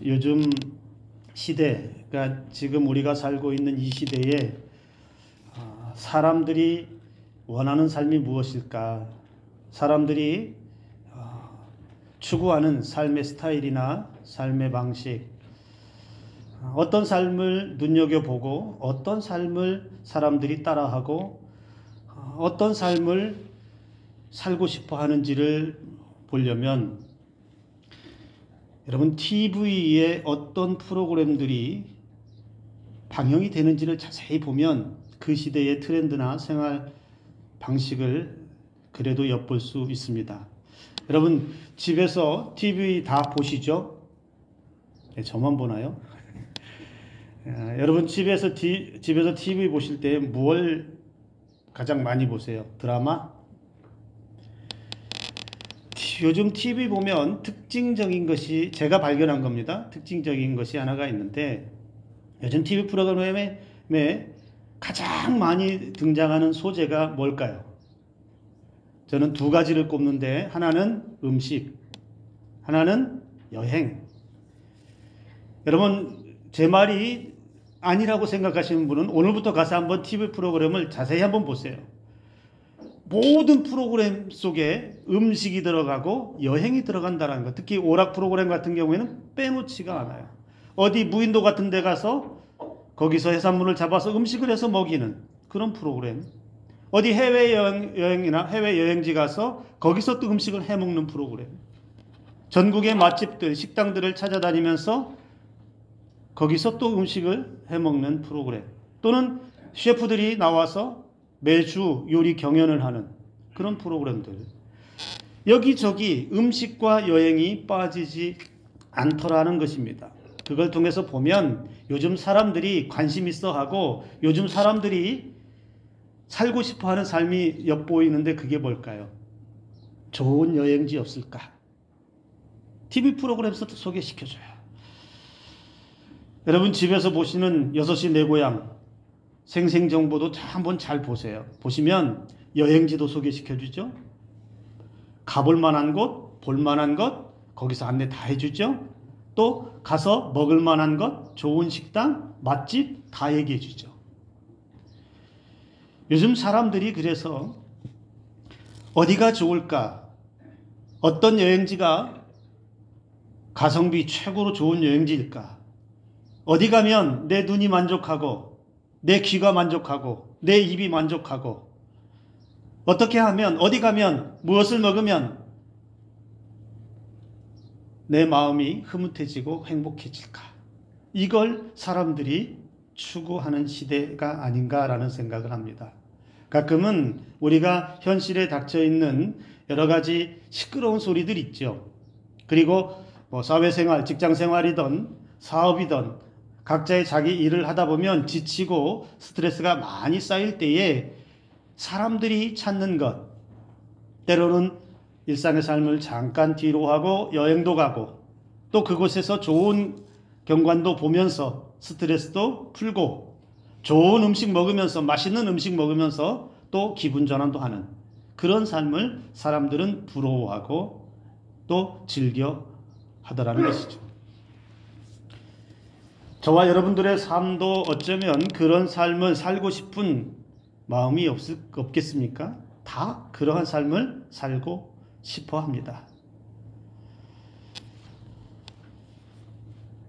요즘 시대, 그러니까 지금 우리가 살고 있는 이 시대에 사람들이 원하는 삶이 무엇일까? 사람들이 추구하는 삶의 스타일이나 삶의 방식, 어떤 삶을 눈여겨보고 어떤 삶을 사람들이 따라하고 어떤 삶을 살고 싶어 하는지를 보려면 여러분 TV에 어떤 프로그램들이 방영이 되는지를 자세히 보면 그 시대의 트렌드나 생활 방식을 그래도 엿볼 수 있습니다. 여러분 집에서 TV 다 보시죠? 네, 저만 보나요? 여러분 집에서 TV 보실 때 뭘 가장 많이 보세요? 드라마? 요즘 TV 보면 특징적인 것이 제가 발견한 겁니다. 특징적인 것이 하나가 있는데 요즘 TV 프로그램에 가장 많이 등장하는 소재가 뭘까요? 저는 두 가지를 꼽는데 하나는 음식, 하나는 여행. 여러분 제 말이 아니라고 생각하시는 분은 오늘부터 가서 한번 TV 프로그램을 자세히 한번 보세요. 모든 프로그램 속에 음식이 들어가고 여행이 들어간다는 것. 특히 오락 프로그램 같은 경우에는 빼놓지가 않아요. 어디 무인도 같은 데 가서 거기서 해산물을 잡아서 음식을 해서 먹이는 그런 프로그램. 어디 해외여행이나 해외여행지 가서 거기서 또 음식을 해먹는 프로그램. 전국의 맛집들, 식당들을 찾아다니면서 거기서 또 음식을 해먹는 프로그램. 또는 셰프들이 나와서 매주 요리 경연을 하는 그런 프로그램들. 여기저기 음식과 여행이 빠지지 않더라는 것입니다. 그걸 통해서 보면 요즘 사람들이 관심 있어 하고 요즘 사람들이 살고 싶어 하는 삶이 엿보이는데 그게 뭘까요? 좋은 여행지 없을까? TV 프로그램에서 소개시켜줘요. 여러분 집에서 보시는 6시 내 고향 생생정보도 한번 잘 보세요. 보시면 여행지도 소개시켜주죠. 가볼 만한 곳, 볼 만한 것 거기서 안내 다 해주죠. 또 가서 먹을 만한 것, 좋은 식당, 맛집 다 얘기해 주죠. 요즘 사람들이 그래서 어디가 좋을까? 어떤 여행지가 가성비 최고로 좋은 여행지일까? 어디 가면 내 눈이 만족하고 내 귀가 만족하고 내 입이 만족하고 어떻게 하면 어디 가면 무엇을 먹으면 내 마음이 흐뭇해지고 행복해질까? 이걸 사람들이 추구하는 시대가 아닌가라는 생각을 합니다. 가끔은 우리가 현실에 닥쳐있는 여러 가지 시끄러운 소리들 있죠. 그리고 사회생활, 직장생활이든 사업이든 각자의 자기 일을 하다 보면 지치고 스트레스가 많이 쌓일 때에 사람들이 찾는 것, 때로는 일상의 삶을 잠깐 뒤로 하고 여행도 가고 또 그곳에서 좋은 경관도 보면서 스트레스도 풀고 좋은 음식 먹으면서 맛있는 음식 먹으면서 또 기분 전환도 하는 그런 삶을 사람들은 부러워하고 또 즐겨 하더라는 것이죠. 저와 여러분들의 삶도 어쩌면 그런 삶을 살고 싶은 마음이 없겠습니까? 다 그러한 삶을 살고 싶어 합니다.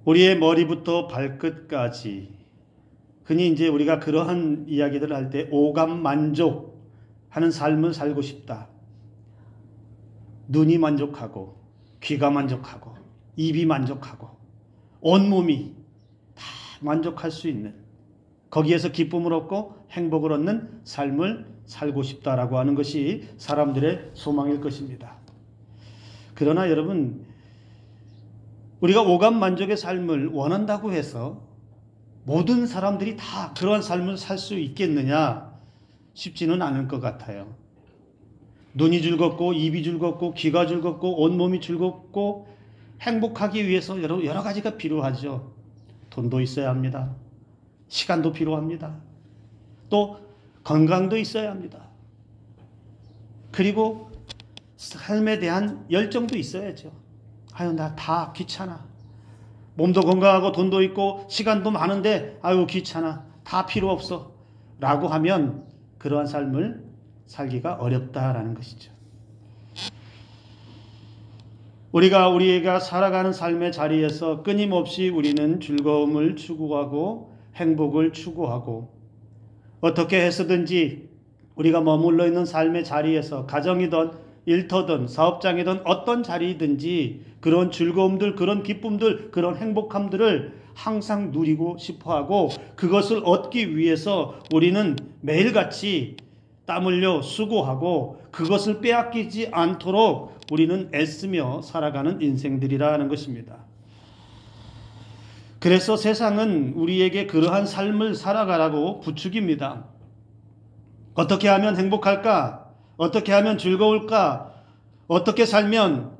우리의 머리부터 발끝까지 흔히 이제 우리가 그러한 이야기들을 할 때 오감 만족하는 삶을 살고 싶다. 눈이 만족하고 귀가 만족하고 입이 만족하고 온몸이 다 만족할 수 있는 거기에서 기쁨을 얻고 행복을 얻는 삶을 살고 싶다라고 하는 것이 사람들의 소망일 것입니다. 그러나 여러분 우리가 오감 만족의 삶을 원한다고 해서 모든 사람들이 다 그러한 삶을 살 수 있겠느냐 쉽지는 않을 것 같아요. 눈이 즐겁고 입이 즐겁고 귀가 즐겁고 온몸이 즐겁고 행복하기 위해서 여러 가지가 필요하죠. 돈도 있어야 합니다. 시간도 필요합니다. 또 건강도 있어야 합니다. 그리고 삶에 대한 열정도 있어야죠. 아유 나 다 귀찮아. 몸도 건강하고 돈도 있고 시간도 많은데 아유 귀찮아. 다 필요 없어. 라고 하면 그러한 삶을 살기가 어렵다라는 것이죠. 우리가 살아가는 삶의 자리에서 끊임없이 우리는 즐거움을 추구하고 행복을 추구하고 어떻게 해서든지 우리가 머물러 있는 삶의 자리에서 가정이든 일터든 사업장이든 어떤 자리든지 그런 즐거움들, 그런 기쁨들, 그런 행복함들을 항상 누리고 싶어하고 그것을 얻기 위해서 우리는 매일같이 땀 흘려 수고하고 그것을 빼앗기지 않도록 우리는 애쓰며 살아가는 인생들이라는 것입니다. 그래서 세상은 우리에게 그러한 삶을 살아가라고 부추깁니다. 어떻게 하면 행복할까? 어떻게 하면 즐거울까? 어떻게 살면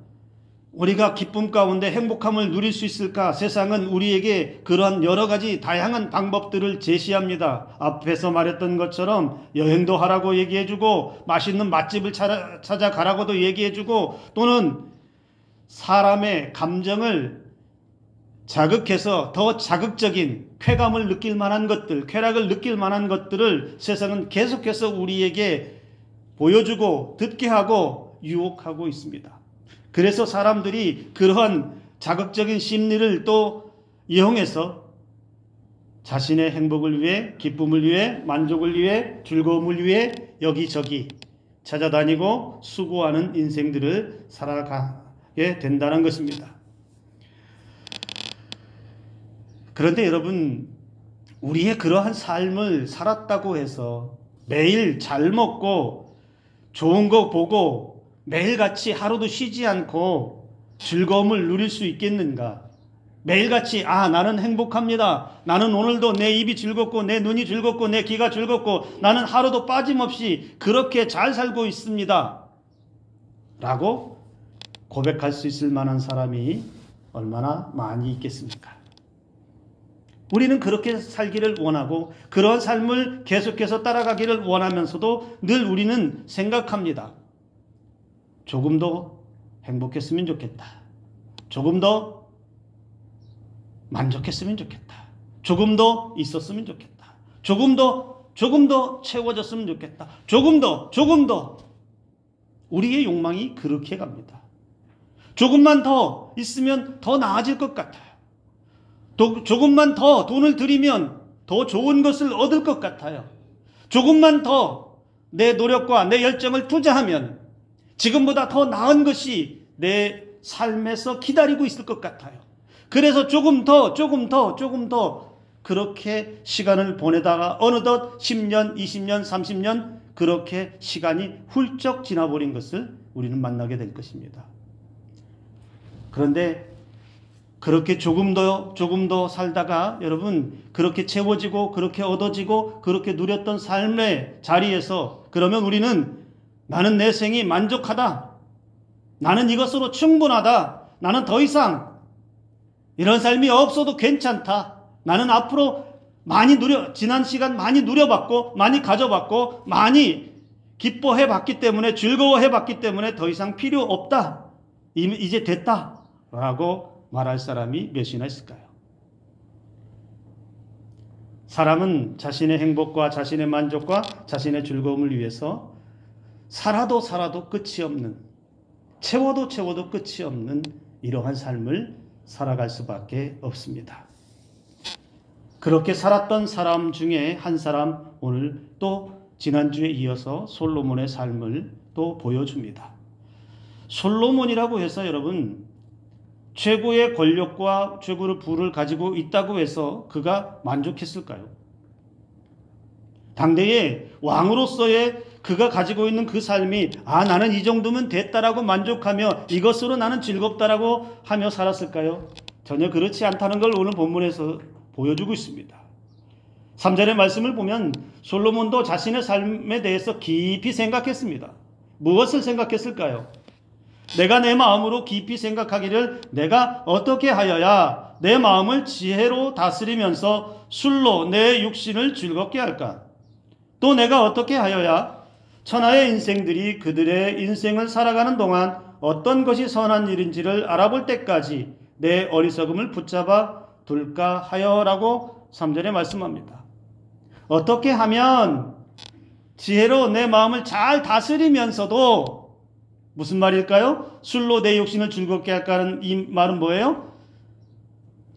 우리가 기쁨 가운데 행복함을 누릴 수 있을까? 세상은 우리에게 그러한 여러 가지 다양한 방법들을 제시합니다. 앞에서 말했던 것처럼 여행도 하라고 얘기해주고 맛있는 맛집을 찾아가라고도 얘기해주고 또는 사람의 감정을 자극해서 더 자극적인 쾌감을 느낄 만한 것들, 쾌락을 느낄 만한 것들을 세상은 계속해서 우리에게 보여주고 듣게 하고 유혹하고 있습니다. 그래서 사람들이 그러한 자극적인 심리를 또 이용해서 자신의 행복을 위해, 기쁨을 위해, 만족을 위해, 즐거움을 위해 여기저기 찾아다니고 수고하는 인생들을 살아가게 된다는 것입니다. 그런데 여러분, 우리의 그러한 삶을 살았다고 해서 매일 잘 먹고 좋은 거 보고 매일같이 하루도 쉬지 않고 즐거움을 누릴 수 있겠는가? 매일같이 나는 행복합니다. 나는 오늘도 내 입이 즐겁고 내 눈이 즐겁고 내 귀가 즐겁고 나는 하루도 빠짐없이 그렇게 잘 살고 있습니다. 라고 고백할 수 있을 만한 사람이 얼마나 많이 있겠습니까? 우리는 그렇게 살기를 원하고 그런 삶을 계속해서 따라가기를 원하면서도 늘 우리는 생각합니다. 조금 더 행복했으면 좋겠다. 조금 더 만족했으면 좋겠다. 조금 더 있었으면 좋겠다. 조금 더 채워졌으면 좋겠다. 조금 더. 우리의 욕망이 그렇게 갑니다. 조금만 더 있으면 더 나아질 것 같아요. 조금만 더 돈을 들이면 더 좋은 것을 얻을 것 같아요. 조금만 더 내 노력과 내 열정을 투자하면 지금보다 더 나은 것이 내 삶에서 기다리고 있을 것 같아요. 그래서 조금 더 그렇게 시간을 보내다가 어느덧 10년, 20년, 30년 그렇게 시간이 훌쩍 지나버린 것을 우리는 만나게 될 것입니다. 그런데 그렇게 조금 더 살다가 여러분 그렇게 채워지고 그렇게 얻어지고 그렇게 누렸던 삶의 자리에서 그러면 우리는 나는 내 생이 만족하다. 나는 이것으로 충분하다. 나는 더 이상 이런 삶이 없어도 괜찮다. 나는 앞으로 지난 시간 많이 누려봤고, 많이 가져봤고, 많이 기뻐해봤기 때문에, 즐거워해봤기 때문에 더 이상 필요 없다. 이제 됐다. 라고 말할 사람이 몇이나 있을까요? 사람은 자신의 행복과 자신의 만족과 자신의 즐거움을 위해서 살아도 끝이 없는, 채워도 끝이 없는 이러한 삶을 살아갈 수밖에 없습니다. 그렇게 살았던 사람 중에 한 사람 오늘 또 지난주에 이어서 솔로몬의 삶을 또 보여줍니다. 솔로몬이라고 해서 여러분 최고의 권력과 최고의 부를 가지고 있다고 해서 그가 만족했을까요? 당대의 왕으로서의 그가 가지고 있는 그 삶이 나는 이 정도면 됐다라고 만족하며 이것으로 나는 즐겁다라고 하며 살았을까요? 전혀 그렇지 않다는 걸 오늘 본문에서 보여주고 있습니다. 3절의 말씀을 보면 솔로몬도 자신의 삶에 대해서 깊이 생각했습니다. 무엇을 생각했을까요? 내가 내 마음으로 깊이 생각하기를 내가 어떻게 하여야 내 마음을 지혜로 다스리면서 술로 내 육신을 즐겁게 할까? 또 내가 어떻게 하여야 천하의 인생들이 그들의 인생을 살아가는 동안 어떤 것이 선한 일인지를 알아볼 때까지 내 어리석음을 붙잡아 둘까 하여라고 3절에 말씀합니다. 어떻게 하면 지혜로 내 마음을 잘 다스리면서도, 무슨 말일까요? 술로 내 육신을 즐겁게 할까는 이 말은 뭐예요?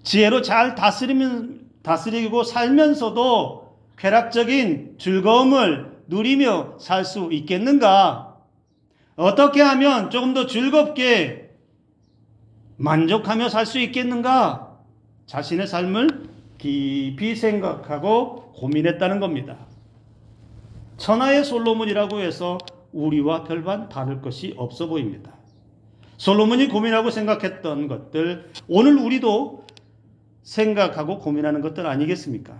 지혜로 잘 다스리고 살면서도 쾌락적인 즐거움을 누리며 살 수 있겠는가? 어떻게 하면 조금 더 즐겁게 만족하며 살 수 있겠는가? 자신의 삶을 깊이 생각하고 고민했다는 겁니다. 천하의 솔로몬이라고 해서 우리와 별반 다를 것이 없어 보입니다. 솔로몬이 고민하고 생각했던 것들, 오늘 우리도 생각하고 고민하는 것들 아니겠습니까?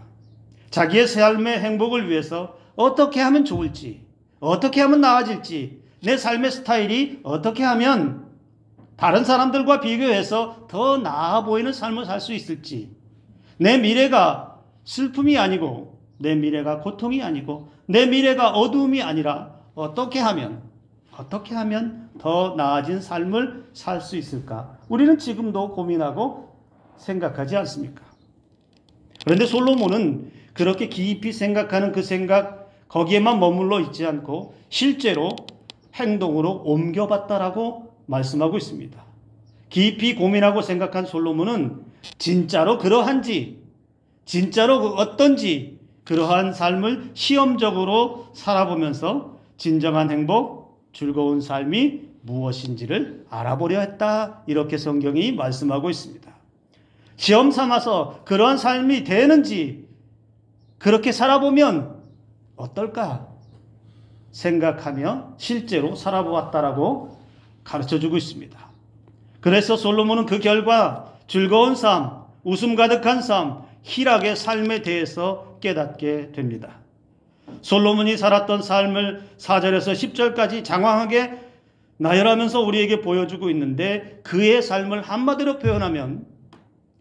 자기의 삶의 행복을 위해서 어떻게 하면 좋을지, 어떻게 하면 나아질지, 내 삶의 스타일이 어떻게 하면 다른 사람들과 비교해서 더 나아 보이는 삶을 살 수 있을지, 내 미래가 슬픔이 아니고, 내 미래가 고통이 아니고, 내 미래가 어두움이 아니라 어떻게 하면 더 나아진 삶을 살 수 있을까? 우리는 지금도 고민하고 생각하지 않습니까? 그런데 솔로몬은 그렇게 깊이 생각하는 그 생각, 거기에만 머물러 있지 않고 실제로 행동으로 옮겨봤다라고 말씀하고 있습니다. 깊이 고민하고 생각한 솔로몬은 진짜로 그러한지, 진짜로 어떤지, 그러한 삶을 시험적으로 살아보면서 진정한 행복, 즐거운 삶이 무엇인지를 알아보려 했다. 이렇게 성경이 말씀하고 있습니다. 시험 삼아서 그러한 삶이 되는지, 그렇게 살아보면 어떨까 생각하며 실제로 살아보았다라고 가르쳐주고 있습니다. 그래서 솔로몬은 그 결과 즐거운 삶, 웃음 가득한 삶, 희락의 삶에 대해서 깨닫게 됩니다. 솔로몬이 살았던 삶을 4절에서 10절까지 장황하게 나열하면서 우리에게 보여주고 있는데, 그의 삶을 한마디로 표현하면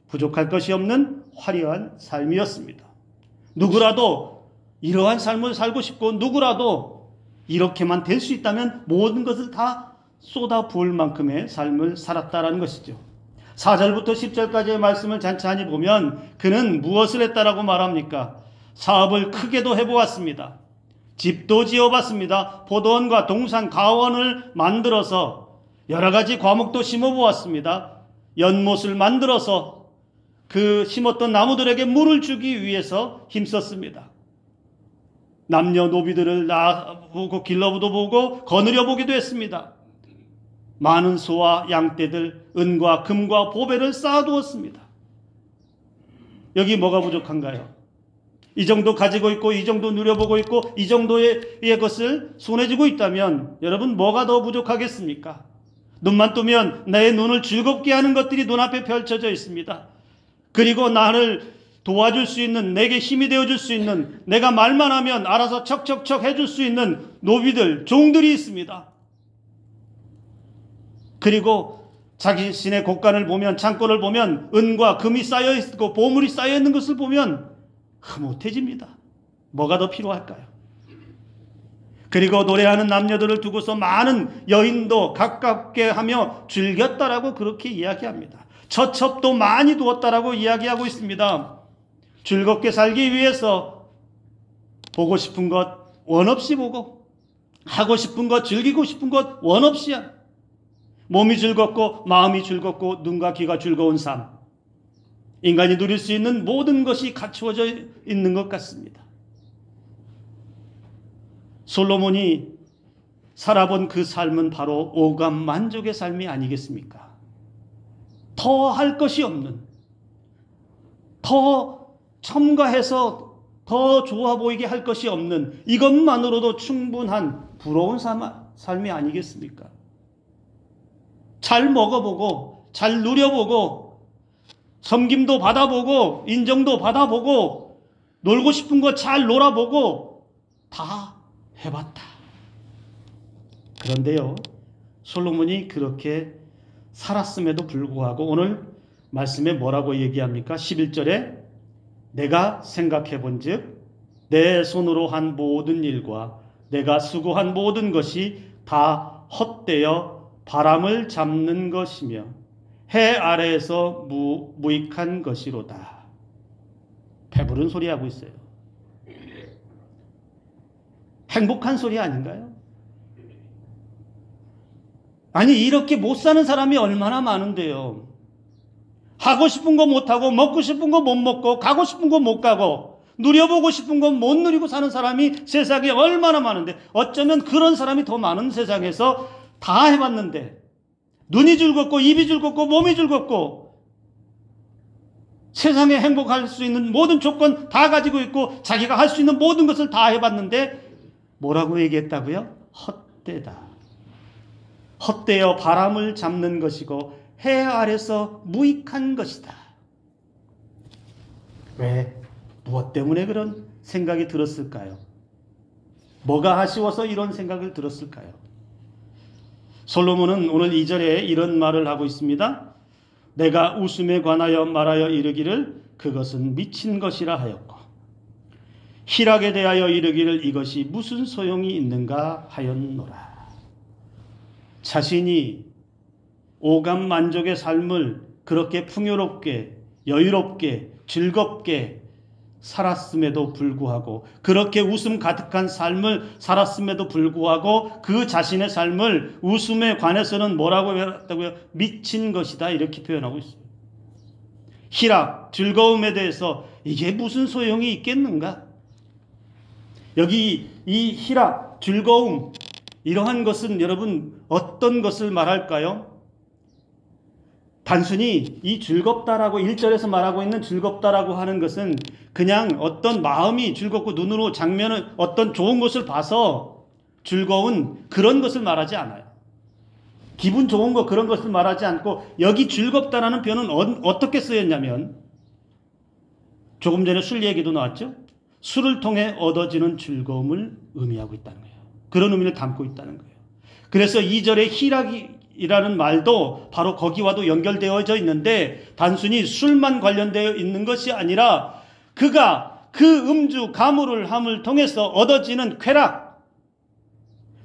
부족할 것이 없는 화려한 삶이었습니다. 누구라도 이러한 삶을 살고 싶고, 누구라도 이렇게만 될 수 있다면 모든 것을 다 쏟아 부을 만큼의 삶을 살았다라는 것이죠. 4절부터 10절까지의 말씀을 잔잔히 보면 그는 무엇을 했다라고 말합니까? 사업을 크게도 해보았습니다. 집도 지어봤습니다. 포도원과 동산, 가원을 만들어서 여러 가지 과목도 심어보았습니다. 연못을 만들어서 그 심었던 나무들에게 물을 주기 위해서 힘썼습니다. 남녀노비들을 낳아보고 길러도 보고 거느려 보기도 했습니다. 많은 소와 양떼들, 은과 금과 보배를 쌓아두었습니다. 여기 뭐가 부족한가요? 이 정도 가지고 있고, 이 정도 누려보고 있고, 이 정도의 것을 손에 쥐고 있다면 여러분 뭐가 더 부족하겠습니까? 눈만 뜨면 내 눈을 즐겁게 하는 것들이 눈앞에 펼쳐져 있습니다. 그리고 나를 도와줄 수 있는, 내게 힘이 되어줄 수 있는, 내가 말만 하면 알아서 척척척 해줄 수 있는 노비들, 종들이 있습니다. 그리고 자신의 곳간을 보면, 창고를 보면 은과 금이 쌓여있고 보물이 쌓여있는 것을 보면 흐뭇해집니다. 뭐가 더 필요할까요? 그리고 노래하는 남녀들을 두고서 많은 여인도 가깝게 하며 즐겼다라고 그렇게 이야기합니다. 처첩도 많이 두었다라고 이야기하고 있습니다. 즐겁게 살기 위해서 보고 싶은 것 원없이 보고, 하고 싶은 것, 즐기고 싶은 것 원없이 한, 몸이 즐겁고 마음이 즐겁고 눈과 귀가 즐거운 삶, 인간이 누릴 수 있는 모든 것이 갖추어져 있는 것 같습니다. 솔로몬이 살아본 그 삶은 바로 오감 만족의 삶이 아니겠습니까? 더 할 것이 없는, 더 첨가해서 더 좋아 보이게 할 것이 없는, 이것만으로도 충분한 부러운 삶이 아니겠습니까? 잘 먹어보고, 잘 누려보고, 섬김도 받아보고, 인정도 받아보고, 놀고 싶은 거 잘 놀아보고 다 해봤다. 그런데요, 솔로몬이 그렇게 살았음에도 불구하고 오늘 말씀에 뭐라고 얘기합니까? 11절에 내가 생각해 본즉 내 손으로 한 모든 일과 내가 수고한 모든 것이 다 헛되어 바람을 잡는 것이며 해 아래에서 무익한 것이로다. 배부른 소리 하고 있어요. 행복한 소리 아닌가요? 아니, 이렇게 못 사는 사람이 얼마나 많은데요. 하고 싶은 거 못하고, 먹고 싶은 거 못 먹고, 가고 싶은 거 못 가고, 누려보고 싶은 거 못 누리고 사는 사람이 세상에 얼마나 많은데, 어쩌면 그런 사람이 더 많은 세상에서 다 해봤는데, 눈이 즐겁고, 입이 즐겁고, 몸이 즐겁고, 세상에 행복할 수 있는 모든 조건 다 가지고 있고, 자기가 할 수 있는 모든 것을 다 해봤는데, 뭐라고 얘기했다고요? 헛되다. 헛되어 바람을 잡는 것이고 해 아래서 무익한 것이다. 왜? 무엇 때문에 그런 생각이 들었을까요? 뭐가 아쉬워서 이런 생각을 들었을까요? 솔로몬은 오늘 2절에 이런 말을 하고 있습니다. 내가 웃음에 관하여 말하여 이르기를 그것은 미친 것이라 하였고 희락에 대하여 이르기를 이것이 무슨 소용이 있는가 하였노라. 자신이 오감 만족의 삶을 그렇게 풍요롭게 여유롭게 즐겁게 살았음에도 불구하고 그렇게 웃음 가득한 삶을 살았음에도 불구하고 그 자신의 삶을 웃음에 관해서는 뭐라고 했다고요? 미친 것이다 이렇게 표현하고 있어요. 희락, 즐거움에 대해서 이게 무슨 소용이 있겠는가? 여기 이 희락, 즐거움 이러한 것은 여러분 어떤 것을 말할까요? 단순히 이 즐겁다라고 1절에서 말하고 있는 즐겁다라고 하는 것은 그냥 어떤 마음이 즐겁고 눈으로 장면을 어떤 좋은 것을 봐서 즐거운 그런 것을 말하지 않아요. 기분 좋은 거 그런 것을 말하지 않고 여기 즐겁다라는 표현은 어떻게 쓰였냐면 조금 전에 술 얘기도 나왔죠. 술을 통해 얻어지는 즐거움을 의미하고 있다는 거예요. 그런 의미를 담고 있다는 거예요. 그래서 2절에 희락이라는 말도 바로 거기와도 연결되어져 있는데 단순히 술만 관련되어 있는 것이 아니라 그가 그 음주 가물을 함을 통해서 얻어지는 쾌락,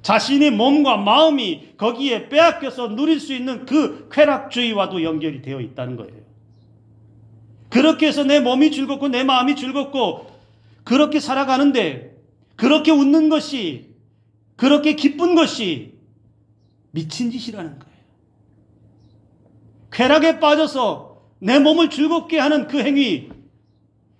자신의 몸과 마음이 거기에 빼앗겨서 누릴 수 있는 그 쾌락주의와도 연결이 되어 있다는 거예요. 그렇게 해서 내 몸이 즐겁고 내 마음이 즐겁고 그렇게 살아가는데 그렇게 웃는 것이 그렇게 기쁜 것이 미친 짓이라는 거예요. 쾌락에 빠져서 내 몸을 즐겁게 하는 그 행위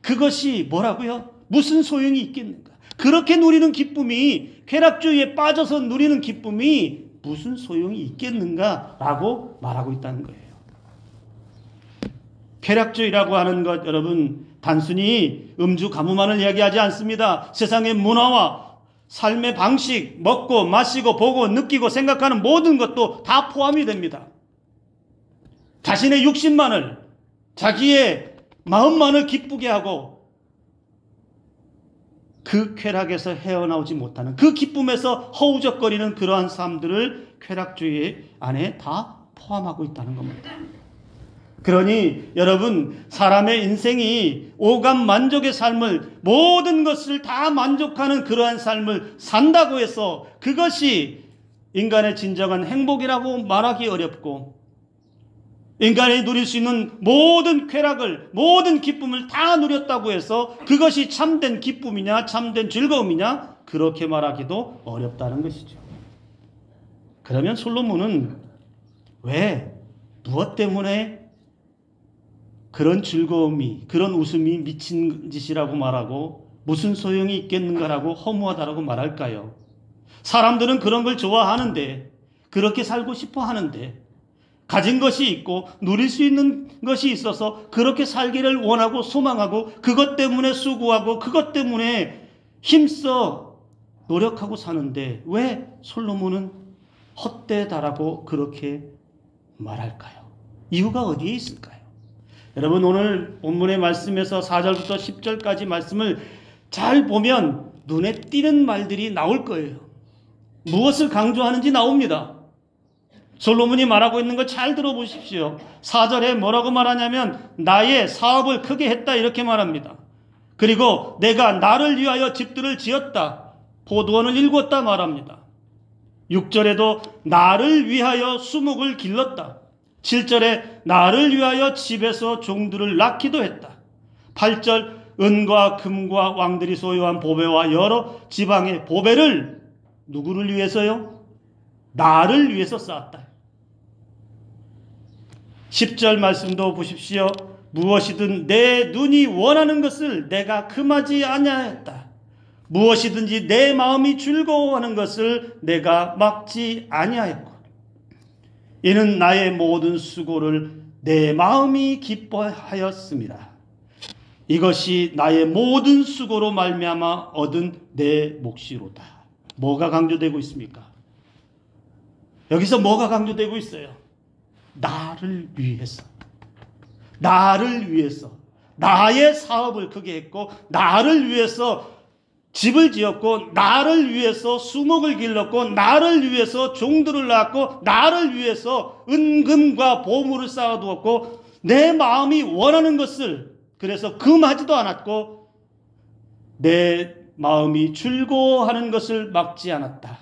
그것이 뭐라고요? 무슨 소용이 있겠는가? 그렇게 누리는 기쁨이 쾌락주의에 빠져서 누리는 기쁨이 무슨 소용이 있겠는가? 라고 말하고 있다는 거예요. 쾌락주의라고 하는 것 여러분 단순히 음주 가무만을 이야기하지 않습니다. 세상의 문화와 삶의 방식, 먹고 마시고 보고 느끼고 생각하는 모든 것도 다 포함이 됩니다. 자신의 육신만을 자기의 마음만을 기쁘게 하고 그 쾌락에서 헤어나오지 못하는 그 기쁨에서 허우적거리는 그러한 삶들을 쾌락주의 안에 다 포함하고 있다는 겁니다. 그러니 여러분 사람의 인생이 오감 만족의 삶을 모든 것을 다 만족하는 그러한 삶을 산다고 해서 그것이 인간의 진정한 행복이라고 말하기 어렵고 인간이 누릴 수 있는 모든 쾌락을 모든 기쁨을 다 누렸다고 해서 그것이 참된 기쁨이냐 참된 즐거움이냐 그렇게 말하기도 어렵다는 것이죠. 그러면 솔로몬은 왜 무엇 때문에 그런 즐거움이 그런 웃음이 미친 짓이라고 말하고 무슨 소용이 있겠는가라고 허무하다라고 말할까요? 사람들은 그런 걸 좋아하는데 그렇게 살고 싶어 하는데 가진 것이 있고 누릴 수 있는 것이 있어서 그렇게 살기를 원하고 소망하고 그것 때문에 수고하고 그것 때문에 힘써 노력하고 사는데 왜 솔로몬은 헛되다라고 그렇게 말할까요? 이유가 어디에 있을까요? 여러분 오늘 본문의 말씀에서 4절부터 10절까지 말씀을 잘 보면 눈에 띄는 말들이 나올 거예요. 무엇을 강조하는지 나옵니다. 솔로몬이 말하고 있는 거 잘 들어보십시오. 4절에 뭐라고 말하냐면 나의 사업을 크게 했다 이렇게 말합니다. 그리고 내가 나를 위하여 집들을 지었다. 포도원을 일궜다 말합니다. 6절에도 나를 위하여 수목을 길렀다. 7절에 나를 위하여 집에서 종들을 낳기도 했다. 8절 은과 금과 왕들이 소유한 보배와 여러 지방의 보배를 누구를 위해서요? 나를 위해서 쌓았다. 10절 말씀도 보십시오. 무엇이든 내 눈이 원하는 것을 내가 금하지 아니하였다. 무엇이든지 내 마음이 즐거워하는 것을 내가 막지 아니하였고 이는 나의 모든 수고를 내 마음이 기뻐하였습니다. 이것이 나의 모든 수고로 말미암아 얻은 내 몫이로다. 뭐가 강조되고 있습니까? 여기서 뭐가 강조되고 있어요? 나를 위해서. 나를 위해서. 나의 사업을 크게 했고 나를 위해서 집을 지었고 나를 위해서 수목을 길렀고 나를 위해서 종들을 낳았고 나를 위해서 은금과 보물을 쌓아두었고 내 마음이 원하는 것을 그래서 금하지도 않았고 내 마음이 즐거워하는 것을 막지 않았다.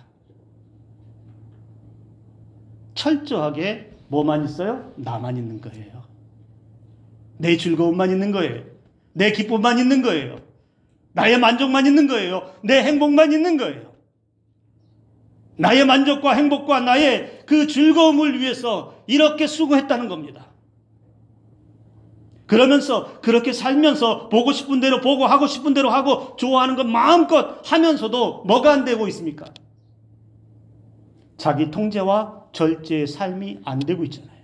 철저하게 뭐만 있어요? 나만 있는 거예요. 내 즐거움만 있는 거예요. 내 기쁨만 있는 거예요. 나의 만족만 있는 거예요. 내 행복만 있는 거예요. 나의 만족과 행복과 나의 그 즐거움을 위해서 이렇게 수고했다는 겁니다. 그러면서 그렇게 살면서 보고 싶은 대로 보고 하고 싶은 대로 하고 좋아하는 것 마음껏 하면서도 뭐가 안 되고 있습니까? 자기 통제와 절제의 삶이 안 되고 있잖아요.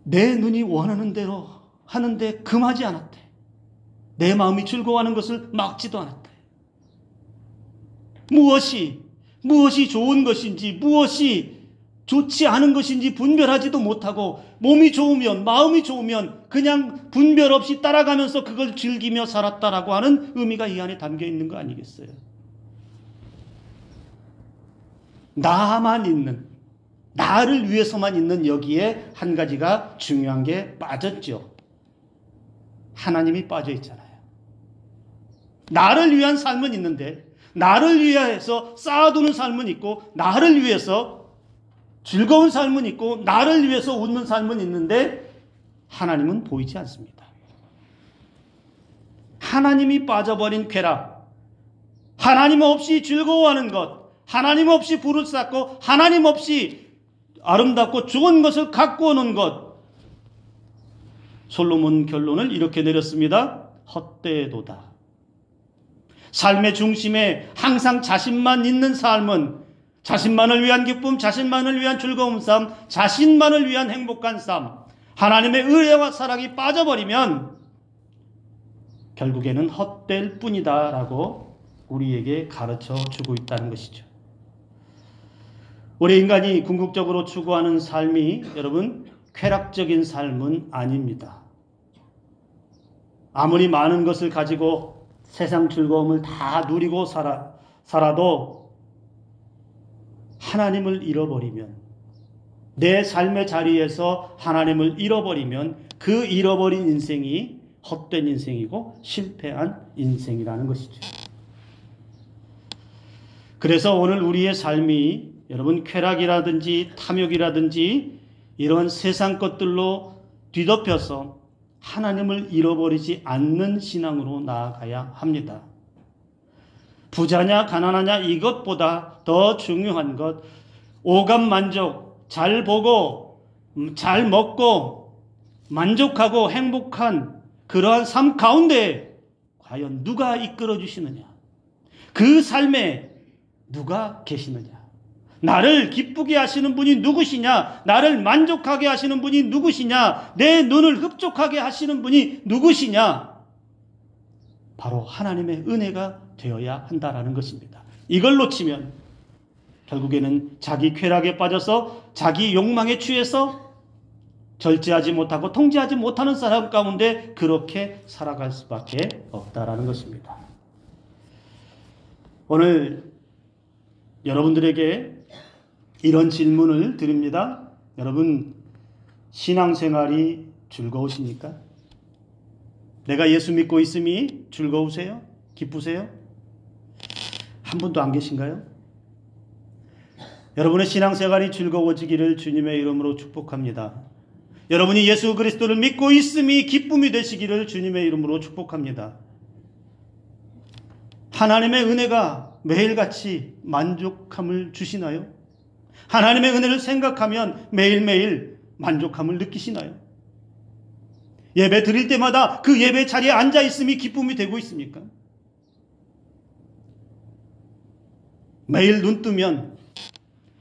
내 눈이 원하는 대로 하는데 금하지 않았대. 내 마음이 즐거워하는 것을 막지도 않았대. 무엇이 좋은 것인지 무엇이 좋지 않은 것인지 분별하지도 못하고 몸이 좋으면 마음이 좋으면 그냥 분별 없이 따라가면서 그걸 즐기며 살았다라고 하는 의미가 이 안에 담겨 있는 거 아니겠어요? 나만 있는 나를 위해서만 있는 여기에 한 가지가 중요한 게 빠졌죠. 하나님이 빠져 있잖아요. 나를 위한 삶은 있는데 나를 위해서 쌓아두는 삶은 있고 나를 위해서 즐거운 삶은 있고 나를 위해서 웃는 삶은 있는데 하나님은 보이지 않습니다. 하나님이 빠져버린 쾌락, 하나님 없이 즐거워하는 것, 하나님 없이 부를 쌓고 하나님 없이 아름답고 좋은 것을 갖고 오는 것. 솔로몬 결론을 이렇게 내렸습니다. 헛되도다. 삶의 중심에 항상 자신만 있는 삶은 자신만을 위한 기쁨, 자신만을 위한 즐거운 삶, 자신만을 위한 행복한 삶, 하나님의 의뢰와 사랑이 빠져버리면 결국에는 헛될 뿐이다 라고 우리에게 가르쳐 주고 있다는 것이죠. 우리 인간이 궁극적으로 추구하는 삶이 여러분 쾌락적인 삶은 아닙니다. 아무리 많은 것을 가지고 세상 즐거움을 다 누리고 살아도 하나님을 잃어버리면 내 삶의 자리에서 하나님을 잃어버리면 그 잃어버린 인생이 헛된 인생이고 실패한 인생이라는 것이죠. 그래서 오늘 우리의 삶이 여러분 쾌락이라든지 탐욕이라든지 이런 세상 것들로 뒤덮여서 하나님을 잃어버리지 않는 신앙으로 나아가야 합니다. 부자냐 가난하냐 이것보다 더 중요한 것, 오감 만족, 잘 보고 잘 먹고 만족하고 행복한 그러한 삶 가운데 과연 누가 이끌어 주시느냐? 그 삶에 누가 계시느냐? 나를 기쁘게 하시는 분이 누구시냐? 나를 만족하게 하시는 분이 누구시냐? 내 눈을 흡족하게 하시는 분이 누구시냐? 바로 하나님의 은혜가 되어야 한다라는 것입니다. 이걸 놓치면 결국에는 자기 쾌락에 빠져서 자기 욕망에 취해서 절제하지 못하고 통제하지 못하는 사람 가운데 그렇게 살아갈 수밖에 없다라는 것입니다. 오늘 여러분들에게 이런 질문을 드립니다. 여러분, 신앙생활이 즐거우십니까? 내가 예수 믿고 있음이 즐거우세요? 기쁘세요? 한 분도 안 계신가요? 여러분의 신앙생활이 즐거워지기를 주님의 이름으로 축복합니다. 여러분이 예수 그리스도를 믿고 있음이 기쁨이 되시기를 주님의 이름으로 축복합니다. 하나님의 은혜가 매일같이 만족함을 주시나요? 하나님의 은혜를 생각하면 매일매일 만족함을 느끼시나요? 예배 드릴 때마다 그 예배 자리에 앉아 있음이 기쁨이 되고 있습니까? 매일 눈 뜨면,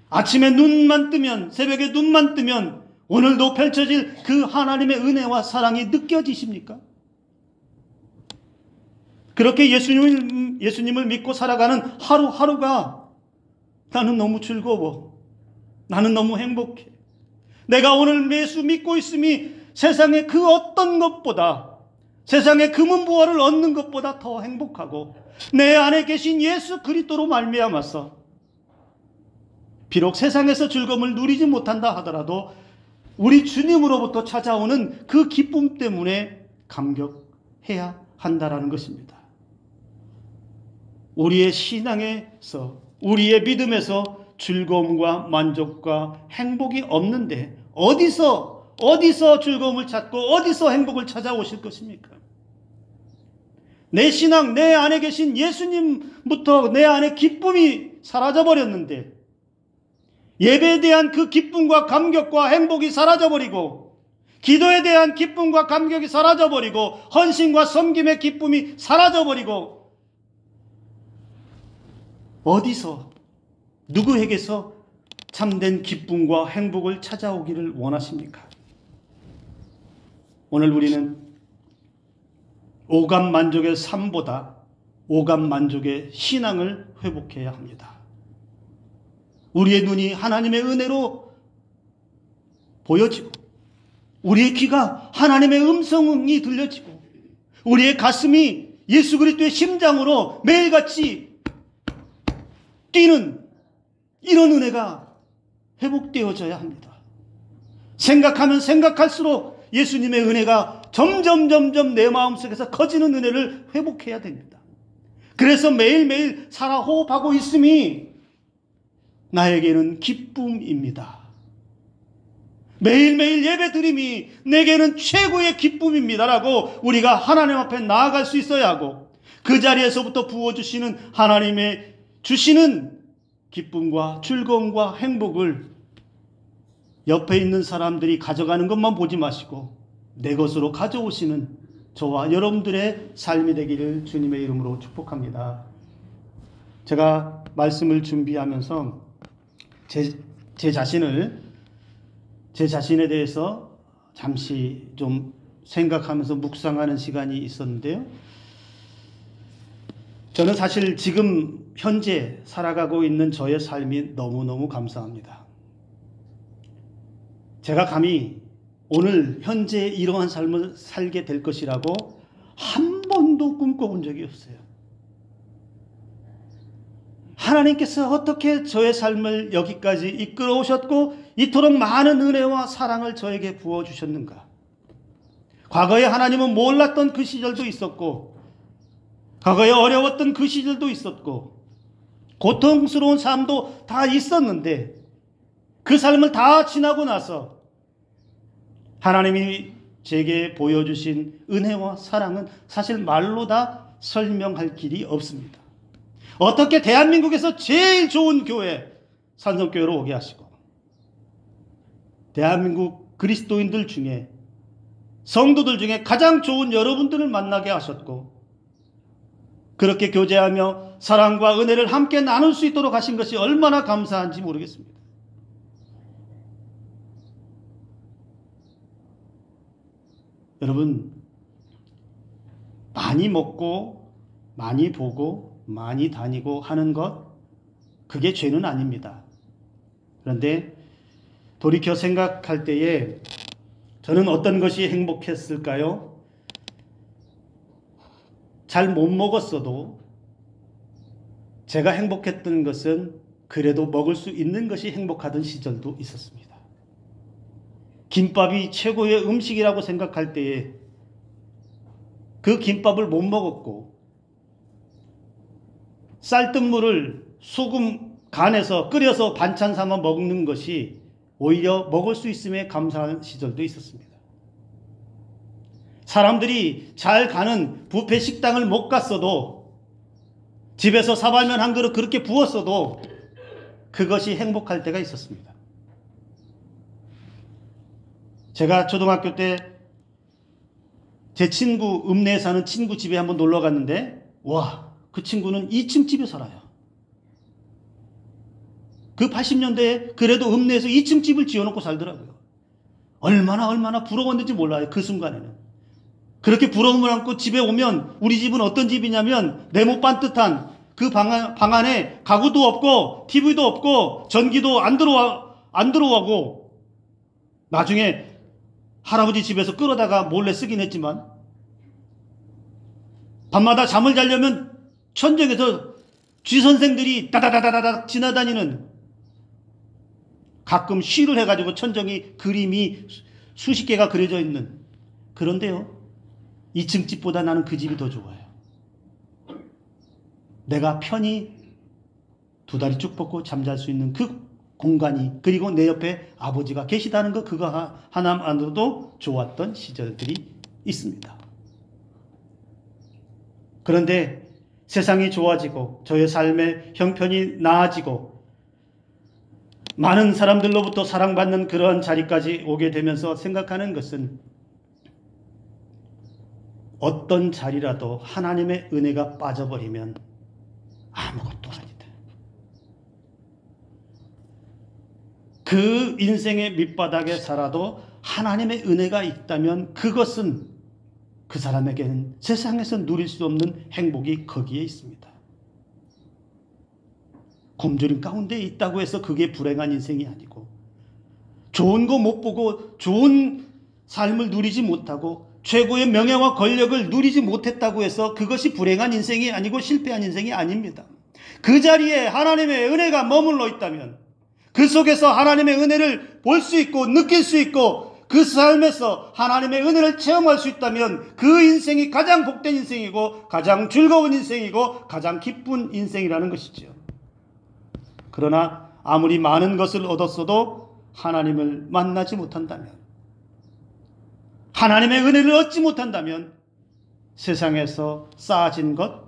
아침에 눈만 뜨면, 새벽에 눈만 뜨면 오늘도 펼쳐질 그 하나님의 은혜와 사랑이 느껴지십니까? 그렇게 예수님을 믿고 살아가는 하루하루가 나는 너무 즐거워. 나는 너무 행복해. 내가 오늘 예수 믿고 있음이 세상의 그 어떤 것보다, 세상의 금은부화를 얻는 것보다 더 행복하고, 내 안에 계신 예수 그리스도로 말미암아서 비록 세상에서 즐거움을 누리지 못한다 하더라도 우리 주님으로부터 찾아오는 그 기쁨 때문에 감격해야 한다라는 것입니다. 우리의 신앙에서, 우리의 믿음에서 즐거움과 만족과 행복이 없는데 어디서 즐거움을 찾고 어디서 행복을 찾아오실 것입니까? 내 신앙, 내 안에 계신 예수님부터 내 안에 기쁨이 사라져버렸는데, 예배에 대한 그 기쁨과 감격과 행복이 사라져버리고, 기도에 대한 기쁨과 감격이 사라져버리고, 헌신과 섬김의 기쁨이 사라져버리고, 어디서, 누구에게서 참된 기쁨과 행복을 찾아오기를 원하십니까? 오늘 우리는 오감 만족의 삶보다 오감 만족의 신앙을 회복해야 합니다. 우리의 눈이 하나님의 은혜로 보여지고, 우리의 귀가 하나님의 음성이 들려지고, 우리의 가슴이 예수 그리스도의 심장으로 매일같이 뛰는 이런 은혜가 회복되어져야 합니다. 생각하면 생각할수록 예수님의 은혜가 점점 내 마음속에서 커지는 은혜를 회복해야 됩니다. 그래서 매일매일 살아 호흡하고 있음이 나에게는 기쁨입니다. 매일매일 예배 드림이 내게는 최고의 기쁨입니다라고 우리가 하나님 앞에 나아갈 수 있어야 하고, 그 자리에서부터 부어주시는 하나님의 주시는 기쁨과 즐거움과 행복을 옆에 있는 사람들이 가져가는 것만 보지 마시고 내 것으로 가져오시는 저와 여러분들의 삶이 되기를 주님의 이름으로 축복합니다. 제가 말씀을 준비하면서 제 자신에 대해서 잠시 좀 생각하면서 묵상하는 시간이 있었는데요. 저는 사실 지금 현재 살아가고 있는 저의 삶이 너무너무 감사합니다. 제가 감히 오늘 현재 이러한 삶을 살게 될 것이라고 한 번도 꿈꿔본 적이 없어요. 하나님께서 어떻게 저의 삶을 여기까지 이끌어 오셨고 이토록 많은 은혜와 사랑을 저에게 부어주셨는가. 과거에 하나님은 몰랐던 그 시절도 있었고, 과거에 어려웠던 그 시절도 있었고, 고통스러운 삶도 다 있었는데, 그 삶을 다 지나고 나서 하나님이 제게 보여주신 은혜와 사랑은 사실 말로 다 설명할 길이 없습니다. 어떻게 대한민국에서 제일 좋은 교회, 산성교회로 오게 하시고, 대한민국 그리스도인들 중에, 성도들 중에 가장 좋은 여러분들을 만나게 하셨고, 그렇게 교제하며 사랑과 은혜를 함께 나눌 수 있도록 하신 것이 얼마나 감사한지 모르겠습니다. 여러분, 많이 먹고 많이 보고 많이 다니고 하는 것, 그게 죄는 아닙니다. 그런데 돌이켜 생각할 때에 저는 어떤 것이 행복했을까요? 잘 못 먹었어도 제가 행복했던 것은 그래도 먹을 수 있는 것이 행복하던 시절도 있었습니다. 김밥이 최고의 음식이라고 생각할 때에 그 김밥을 못 먹었고, 쌀뜨물을 소금 간에서 끓여서 반찬 삼아 먹는 것이 오히려 먹을 수 있음에 감사한 시절도 있었습니다. 사람들이 잘 가는 뷔페 식당을 못 갔어도 집에서 사발면 한 그릇 그렇게 부었어도 그것이 행복할 때가 있었습니다. 제가 초등학교 때 제 친구, 읍내에 사는 친구 집에 한번 놀러 갔는데, 와, 그 친구는 2층 집에 살아요. 그 80년대에 그래도 읍내에서 2층 집을 지어놓고 살더라고요. 얼마나 부러웠는지 몰라요, 그 순간에는. 그렇게 부러움을 안고 집에 오면 우리 집은 어떤 집이냐면 네모 반듯한 그 방 안에 가구도 없고 TV도 없고 전기도 안 들어오고 나중에 할아버지 집에서 끌어다가 몰래 쓰긴 했지만 밤마다 잠을 자려면 천정에서 쥐선생들이 다다다다닥 지나다니는, 가끔 쉬를 해가지고 천정이 그림이 수십 개가 그려져 있는, 그런데요 2층 집보다 나는 그 집이 더 좋아요. 내가 편히 두 다리 쭉 뻗고 잠잘 수 있는 그 공간이, 그리고 내 옆에 아버지가 계시다는 거, 그거 하나만으로도 좋았던 시절들이 있습니다. 그런데 세상이 좋아지고 저의 삶의 형편이 나아지고 많은 사람들로부터 사랑받는 그런 자리까지 오게 되면서 생각하는 것은, 어떤 자리라도 하나님의 은혜가 빠져버리면 아무것도 아니다. 그 인생의 밑바닥에 살아도 하나님의 은혜가 있다면 그것은 그 사람에게는 세상에서 누릴 수 없는 행복이 거기에 있습니다. 굶주림 가운데 있다고 해서 그게 불행한 인생이 아니고, 좋은 거 못 보고 좋은 삶을 누리지 못하고 최고의 명예와 권력을 누리지 못했다고 해서 그것이 불행한 인생이 아니고 실패한 인생이 아닙니다. 그 자리에 하나님의 은혜가 머물러 있다면, 그 속에서 하나님의 은혜를 볼 수 있고 느낄 수 있고 그 삶에서 하나님의 은혜를 체험할 수 있다면 그 인생이 가장 복된 인생이고 가장 즐거운 인생이고 가장 기쁜 인생이라는 것이죠. 그러나 아무리 많은 것을 얻었어도 하나님을 만나지 못한다면, 하나님의 은혜를 얻지 못한다면 세상에서 쌓아진 것,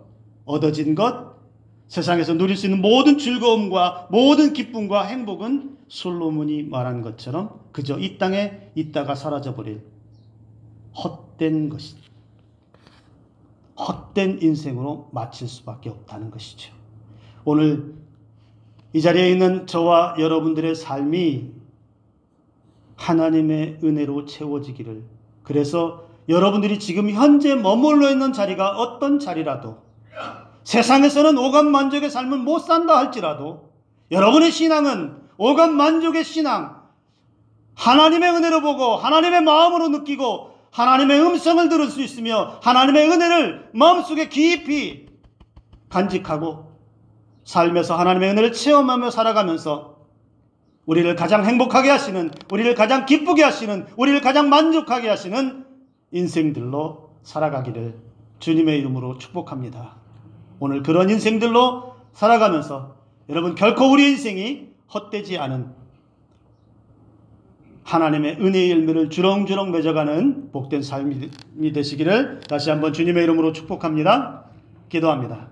얻어진 것, 세상에서 누릴 수 있는 모든 즐거움과 모든 기쁨과 행복은 솔로몬이 말한 것처럼 그저 이 땅에 있다가 사라져버릴 헛된 것이다. 헛된 인생으로 마칠 수밖에 없다는 것이죠. 오늘 이 자리에 있는 저와 여러분들의 삶이 하나님의 은혜로 채워지기를, 그래서 여러분들이 지금 현재 머물러 있는 자리가 어떤 자리라도, 세상에서는 오감 만족의 삶을 못 산다 할지라도 여러분의 신앙은 오감 만족의 신앙, 하나님의 은혜로 보고 하나님의 마음으로 느끼고 하나님의 음성을 들을 수 있으며 하나님의 은혜를 마음속에 깊이 간직하고 삶에서 하나님의 은혜를 체험하며 살아가면서 우리를 가장 행복하게 하시는, 우리를 가장 기쁘게 하시는, 우리를 가장 만족하게 하시는 인생들로 살아가기를 주님의 이름으로 축복합니다. 오늘 그런 인생들로 살아가면서 여러분 결코 우리 인생이 헛되지 않은 하나님의 은혜의 열매를 주렁주렁 맺어가는 복된 삶이 되시기를 다시 한번 주님의 이름으로 축복합니다. 기도합니다.